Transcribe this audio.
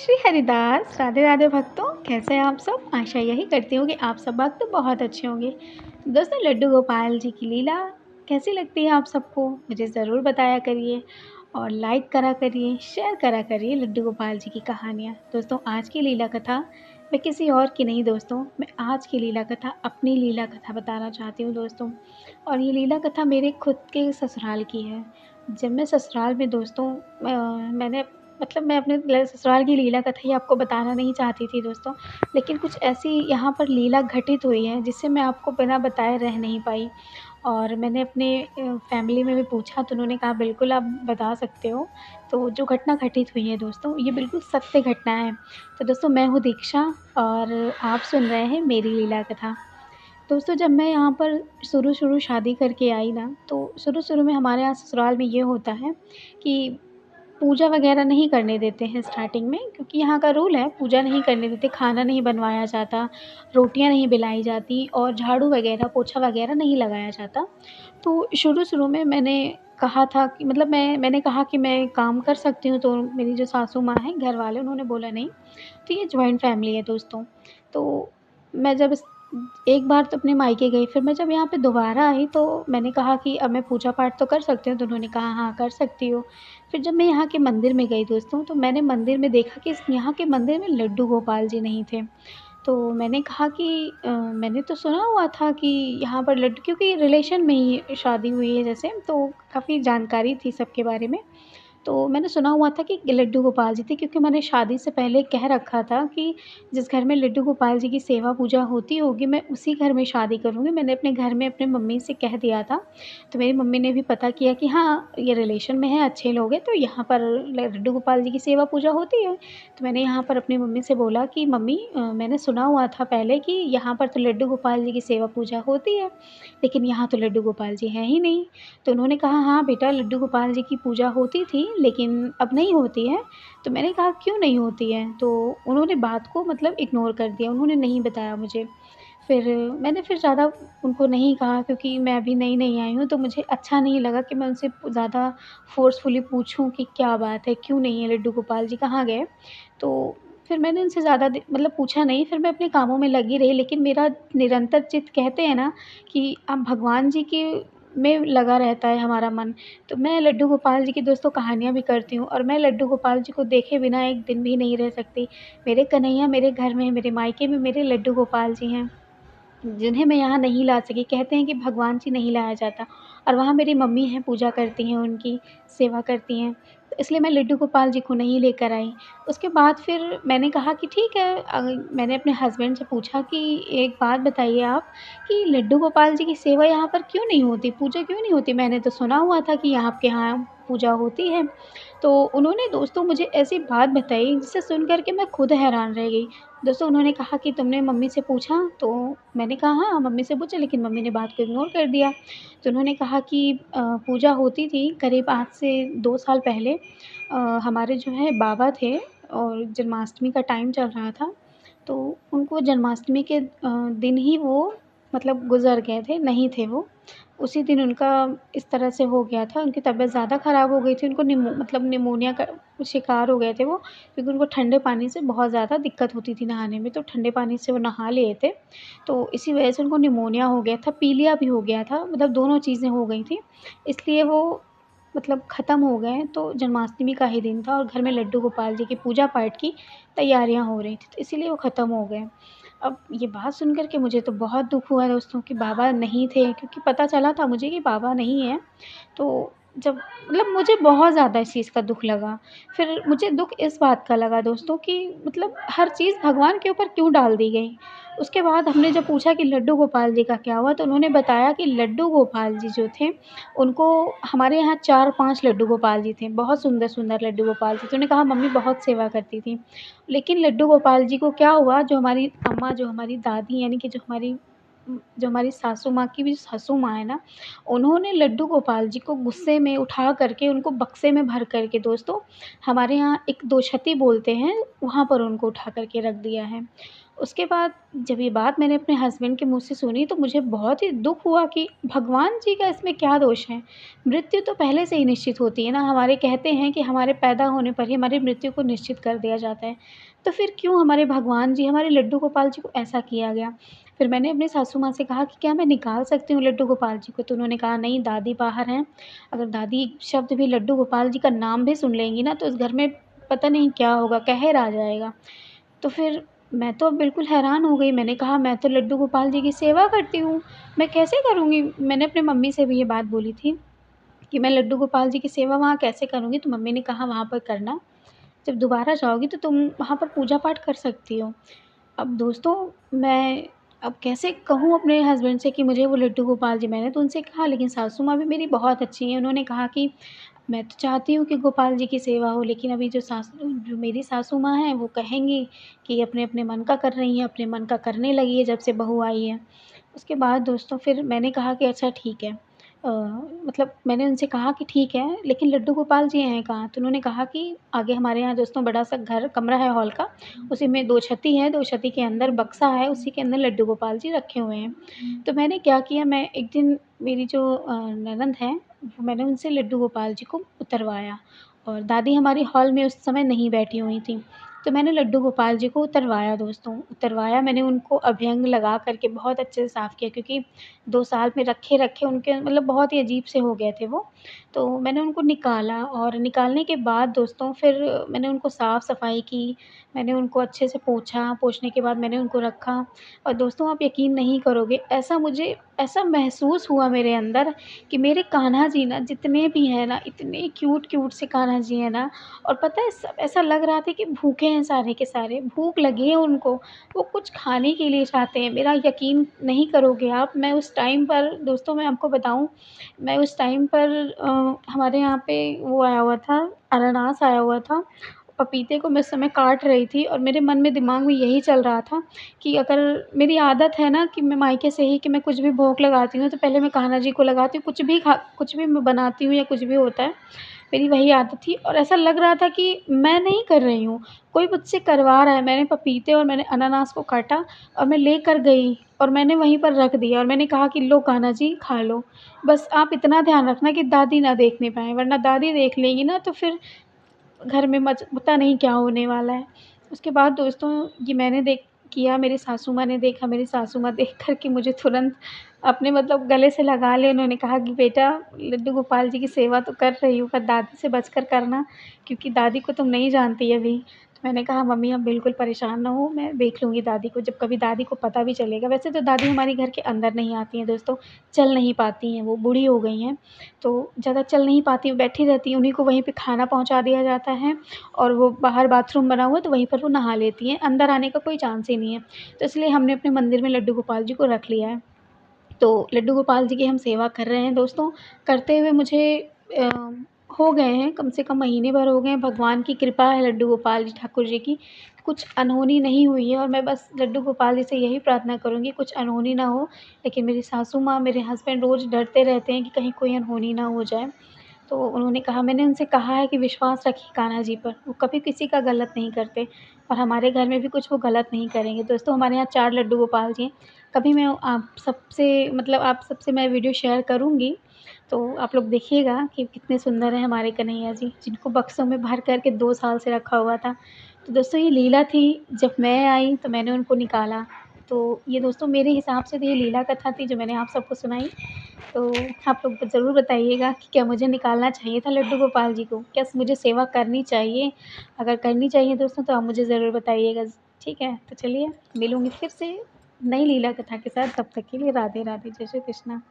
श्री हरिदास, राधे राधे भक्तों, कैसे हैं आप सब? आशा यही करती हूँ कि आप सब भक्त बहुत अच्छे होंगे। दोस्तों, लड्डू गोपाल जी की लीला कैसी लगती है आप सबको? मुझे ज़रूर बताया करिए और लाइक करा करिए, शेयर करा करिए लड्डू गोपाल जी की कहानियाँ। दोस्तों, आज की लीला कथा मैं किसी और की नहीं दोस्तों, मैं आज की लीला कथा अपनी लीला कथा बताना चाहती हूँ दोस्तों। और ये लीला कथा मेरे खुद के ससुराल की है। जब मैं ससुराल में दोस्तों मैंने मैं अपने ससुराल की लीला कथा ही आपको बताना नहीं चाहती थी दोस्तों, लेकिन कुछ ऐसी यहाँ पर लीला घटित हुई है जिससे मैं आपको बिना बताए रह नहीं पाई। और मैंने अपने फैमिली में भी पूछा तो उन्होंने कहा बिल्कुल आप बता सकते हो। तो जो घटना घटित हुई है दोस्तों, ये बिल्कुल सत्य घटना है। तो दोस्तों, मैं हूँ दीक्षा और आप सुन रहे हैं मेरी लीला कथा। दोस्तों, जब मैं यहाँ पर शुरू-शुरू शादी करके आई ना, तो शुरू-शुरू में हमारे यहाँ ससुराल में ये होता है कि पूजा वगैरह नहीं करने देते हैं स्टार्टिंग में, क्योंकि यहाँ का रूल है पूजा नहीं करने देते, खाना नहीं बनवाया जाता, रोटियाँ नहीं बेलाई जाती और झाड़ू वगैरह, पोछा वगैरह नहीं लगाया जाता। तो शुरू-शुरू में मैंने कहा था कि मैंने कहा कि मैं काम कर सकती हूँ, तो मेरी जो सासू माँ हैं, घर वाले, उन्होंने बोला नहीं। तो ये जॉइंट फैमिली है दोस्तों। तो मैं जब इस एक बार तो अपने मायके गई, फिर मैं जब यहाँ पे दोबारा आई तो मैंने कहा कि अब मैं पूजा-पाठ तो कर सकती हूँ, तो उन्होंने कहा हाँ, कर सकती हो। फिर जब मैं यहाँ के मंदिर में गई दोस्तों, तो मैंने मंदिर में देखा कि इस यहाँ के मंदिर में लड्डू गोपाल जी नहीं थे। तो मैंने कहा कि मैंने तो सुना हुआ था कि यहाँ पर लड्डू, क्योंकि रिलेशन में ही शादी हुई है जैसे, तो काफ़ी जानकारी थी सबके बारे में। तो मैंने सुना हुआ था कि लड्डू गोपाल जी थे, क्योंकि मैंने शादी से पहले कह रखा था कि जिस घर में लड्डू गोपाल जी की सेवा पूजा होती होगी, मैं उसी घर में शादी करूँगी। मैंने अपने घर में अपनी मम्मी से कह दिया था। तो मेरी मम्मी ने भी पता किया कि हाँ, ये रिलेशन में है, अच्छे लोग हैं, तो यहाँ पर लड्डू गोपाल जी की सेवा पूजा होती है। तो मैंने यहाँ पर अपनी मम्मी से बोला कि मम्मी, मैंने सुना हुआ था पहले कि यहाँ पर तो लड्डू गोपाल जी की सेवा पूजा होती है, लेकिन यहाँ तो लड्डू गोपाल जी हैं ही नहीं। तो उन्होंने कहा, "हाँ बेटा, लड्डू गोपाल जी की पूजा होती थी, लेकिन अब नहीं होती है।" तो मैंने कहा, "क्यों नहीं होती है?" तो उन्होंने बात को इग्नोर कर दिया, उन्होंने नहीं बताया मुझे। फिर मैंने ज़्यादा उनको नहीं कहा, क्योंकि मैं अभी नई-नई आई हूँ, तो मुझे अच्छा नहीं लगा कि मैं उनसे ज़्यादा फ़ोर्सफुली पूछूँ कि क्या बात है, क्यों नहीं है लड्डू गोपाल जी, कहाँ गए? तो फिर मैंने उनसे ज़्यादा पूछा नहीं, फिर मैं अपने कामों में लगी रही, लेकिन मेरा निरंतर चित्त, कहते हैं ना कि अब भगवान जी के में लगा रहता है हमारा मन। तो मैं लड्डू गोपाल जी की दोस्तों कहानियाँ भी करती हूँ और मैं लड्डू गोपाल जी को देखे बिना एक दिन भी नहीं रह सकती। मेरे कन्हैया मेरे घर में हैं, मेरे मायके में मेरे लड्डू गोपाल जी हैं, जिन्हें मैं यहाँ नहीं ला सकी। कहते हैं कि भगवान जी नहीं लाया जाता, और वहाँ मेरी मम्मी हैं, पूजा करती हैं उनकी, सेवा करती हैं। तो इसलिए मैं लड्डू गोपाल जी को नहीं लेकर आई। उसके बाद फिर मैंने कहा कि ठीक है, मैंने अपने हस्बैंड से पूछा कि एक बात बताइए आप, कि लड्डू गोपाल जी की सेवा यहाँ पर क्यों नहीं होती? पूजा क्यों नहीं होती? मैंने तो सुना हुआ था कि आपके यहाँ पूजा होती है। तो उन्होंने दोस्तों मुझे ऐसी बात बताई जिसे सुन कर के मैं खुद हैरान रह गई। दोस्तों, उन्होंने कहा कि तुमने मम्मी से पूछा? तो मैंने कहा हाँ, मम्मी से पूछा, लेकिन मम्मी ने बात को इग्नोर कर दिया। तो उन्होंने कहा कि पूजा होती थी करीब आज से 2 साल पहले। हमारे जो है बाबा थे और जन्माष्टमी का टाइम चल रहा था, तो उनको जन्माष्टमी के दिन ही वो गुज़र गए थे, नहीं थे वो। उसी दिन उनका इस तरह से हो गया था, उनकी तबीयत ज़्यादा ख़राब हो गई थी, उनको निमोनिया का शिकार हो गए थे वो, क्योंकि उनको ठंडे पानी से बहुत ज़्यादा दिक्कत होती थी नहाने में, तो ठंडे पानी से वो नहा लिए थे। तो इसी वजह से उनको निमोनिया हो गया था, पीलिया भी हो गया था, दोनों चीज़ें हो गई थी। इसलिए वो ख़त्म हो गए, तो जन्माष्टमी का ही दिन था और घर में लड्डू गोपाल जी की पूजा-पाठ की तैयारियाँ हो रही थी, तो इसीलिए वो ख़त्म हो गए। अब ये बात सुन कर के मुझे तो बहुत दुःख हुआ दोस्तों कि बाबा नहीं थे, क्योंकि पता चला था मुझे कि बाबा नहीं हैं। तो जब मुझे बहुत ज़्यादा इस चीज़ का दुःख लगा। फिर मुझे दुःख इस बात का लगा दोस्तों कि हर चीज़ भगवान के ऊपर क्यों डाल दी गई। उसके बाद हमने जब पूछा कि लड्डू गोपाल जी का क्या हुआ? तो उन्होंने बताया कि लड्डू गोपाल जी जो थे, उनको हमारे यहाँ 4-5 लड्डू गोपाल जी थे, बहुत सुंदर-सुंदर लड्डू गोपाल जी थे। उन्होंने कहा मम्मी बहुत सेवा करती थी। लेकिन लड्डू गोपाल जी को क्या हुआ, जो हमारी अम्मा, जो हमारी दादी, यानी कि जो हमारी सासू माँ की भी सासू माँ है ना, उन्होंने लड्डू गोपाल जी को गुस्से में उठा करके उनको बक्से में भर कर के दोस्तों, हमारे यहाँ एक दोछती बोलते हैं, वहाँ पर उनको उठा कर के रख दिया है। उसके बाद जब ये बात मैंने अपने हस्बैंड के मुँह से सुनी तो मुझे बहुत ही दुःख हुआ कि भगवान जी का इसमें क्या दोष है? मृत्यु तो पहले से ही निश्चित होती है ना, हमारे कहते हैं कि हमारे पैदा होने पर ही हमारी मृत्यु को निश्चित कर दिया जाता है। तो फिर क्यों हमारे भगवान जी, हमारे लड्डू गोपाल जी को ऐसा किया गया? फिर मैंने अपनी सासू माँ से कहा कि क्या मैं निकाल सकती हूँ लड्डू गोपाल जी को? तो उन्होंने कहा नहीं, दादी बाहर हैं, अगर दादी शब्द भी लड्डू गोपाल जी का नाम भी सुन लेंगी ना तो इस घर में पता नहीं क्या होगा, कहर आ जाएगा। तो फिर मैं तो बिल्कुल हैरान हो गई, मैंने कहा मैं तो लड्डू गोपाल जी की सेवा करती हूँ, मैं कैसे करूँगी? मैंने अपनी मम्मी से भी ये बात बोली थी कि मैं लड्डू गोपाल जी की सेवा वहाँ कैसे करूँगी? तो मम्मी ने कहा वहाँ पर करना, जब दोबारा जाओगी तो तुम वहाँ पर पूजा-पाठ कर सकती हो। अब दोस्तों मैं अब कैसे कहूँ अपने हस्बैंड से कि मुझे वो लड्डू गोपाल जी, मैंने तो उनसे कहा, लेकिन सासू माँ भी मेरी बहुत अच्छी हैं। उन्होंने कहा कि मैं तो चाहती हूँ कि गोपाल जी की सेवा हो, लेकिन अभी जो मेरी सासू माँ हैं वो कहेंगी कि अपने-अपने मन का कर रही हैं, अपने मन का करने लगी है जब से बहू आई है। उसके बाद दोस्तों फिर मैंने कहा कि अच्छा ठीक है। मतलब मैंने उनसे कहा कि ठीक है, लेकिन लड्डू गोपाल जी हैं कहाँ? तो उन्होंने कहा कि आगे हमारे यहाँ दोस्तों बड़ा-सा घर कमरा है हॉल का, उसी में 2 छती है, 2 छती के अंदर बक्सा है, उसी के अंदर लड्डू गोपाल जी रखे हुए हैं। तो मैंने क्या किया, मैं एक दिन मेरी जो ननंद हैं, मैंने उनसे लड्डू गोपाल जी को उतरवाया और दादी हमारी हॉल में उस समय नहीं बैठी हुई थीं। तो मैंने लड्डू गोपाल जी को उतरवाया दोस्तों, उतरवाया मैंने उनको अभ्यंग लगा कर के बहुत अच्छे से साफ़ किया, क्योंकि 2 साल में रखे-रखे उनके मतलब बहुत ही अजीब से हो गए थे वो। तो मैंने उनको निकाला और निकालने के बाद दोस्तों फिर मैंने उनको साफ़-सफ़ाई की, मैंने उनको अच्छे से पोंछा, पोंछने के बाद मैंने उनको रखा और दोस्तों आप यकीन नहीं करोगे, ऐसा महसूस हुआ मेरे अंदर कि मेरे कान्हा जी ना जितने भी हैं ना, इतने क्यूट-क्यूट से कान्हा जी हैं ना, और पता है सब ऐसा लग रहा था कि भूखे हैं सारे के सारे, भूख लगी है उनको, वो कुछ खाने के लिए चाहते हैं। मेरा यकीन नहीं करोगे आप, मैं उस टाइम पर दोस्तों मैं आपको बताऊँ, मैं उस टाइम पर हमारे यहाँ पे वो आया हुआ था, अनानास आया हुआ था, पपीते को मैं उस समय काट रही थी और मेरे मन में दिमाग में यही चल रहा था कि अगर मेरी आदत है ना कि मैं मायके से ही कि मैं कुछ भी भोग लगाती हूँ, तो पहले मैं कान्हा जी को लगाती हूँ, कुछ भी मैं बनाती हूँ या कुछ भी होता है, मेरी वही आदत थी और ऐसा लग रहा था कि मैं नहीं कर रही हूँ, कोई मुझसे करवा रहा है। मैंने पपीते और मैंने अनानास को काटा और मैं लेकर गई और मैंने वहीं पर रख दिया और मैंने कहा कि लो कान्हा जी खा लो। बस आप इतना ध्यान रखना कि दादी ना देखने पाएँ, वरना दादी देख लेंगी ना तो फिर घर में पता नहीं क्या होने वाला है। उसके बाद दोस्तों ये मैंने देख किया, मेरी सासू माँ ने देखा, मेरी सासू माँ देख कर के मुझे तुरंत अपने मतलब गले से लगा लिया। उन्होंने कहा कि बेटा लड्डू गोपाल जी की सेवा तो कर रही हूँ, पर दादी से बच कर करना, क्योंकि दादी को तुम नहीं जानती अभी। तो मैंने कहा मम्मी आप बिल्कुल परेशान ना हो, मैं देख लूँगी दादी को, जब कभी दादी को पता भी चलेगा। वैसे तो दादी हमारे घर के अंदर नहीं आती हैं दोस्तों, चल नहीं पाती हैं, वो बूढ़ी हो गई हैं। तो ज़्यादा चल नहीं पाती, वो बैठी रहती हैं, उन्हीं को वहीं पे खाना पहुँचा दिया जाता है और वो बाहर बाथरूम बना हुआ है तो वहीं पर वो नहा लेती हैं, अंदर आने का कोई चांस ही नहीं है। तो इसलिए हमने अपने मंदिर में लड्डू गोपाल जी को रख लिया है। तो लड्डू गोपाल जी की हम सेवा कर रहे हैं दोस्तों, करते हुए मुझे अ, हो गए हैं कम से कम महीने भर हो गए हैं। भगवान की कृपा है लड्डू गोपाल जी ठाकुर जी की, कुछ अनहोनी नहीं हुई है और मैं बस लड्डू गोपाल जी से यही प्रार्थना करूँगी कुछ अनहोनी ना हो। लेकिन मेरी सासू माँ, मेरे हस्बैंड रोज़ डरते रहते हैं कि कहीं कोई अनहोनी ना हो जाए। तो उन्होंने कहा, मैंने उनसे कहा है कि विश्वास रखिए कान्हा जी पर, वो कभी किसी का गलत नहीं करते और हमारे घर में भी कुछ वो गलत नहीं करेंगे। दोस्तों हमारे यहाँ 4 लड्डू गोपाल जी हैं, कभी मैं आप सबसे मैं वीडियो शेयर करूँगी, तो आप लोग देखिएगा कि कितने सुंदर हैं हमारे कन्हैया जी, जिनको बक्सों में भर कर के 2 साल से रखा हुआ था। तो दोस्तों ये लीला थी, जब मैं आई तो मैंने उनको निकाला। तो ये दोस्तों मेरे हिसाब से तो ये लीला कथा थी जो मैंने आप सबको सुनाई। तो आप लोग ज़रूर बताइएगा कि क्या मुझे निकालना चाहिए था लड्डू गोपाल जी को? क्या मुझे सेवा करनी चाहिए? अगर करनी चाहिए दोस्तों तो आप मुझे ज़रूर बताइएगा। ठीक है? तो चलिए मिलूँगी फिर से नई लीला कथा के साथ, तब तक के लिए राधे राधे, जय श्री कृष्णा।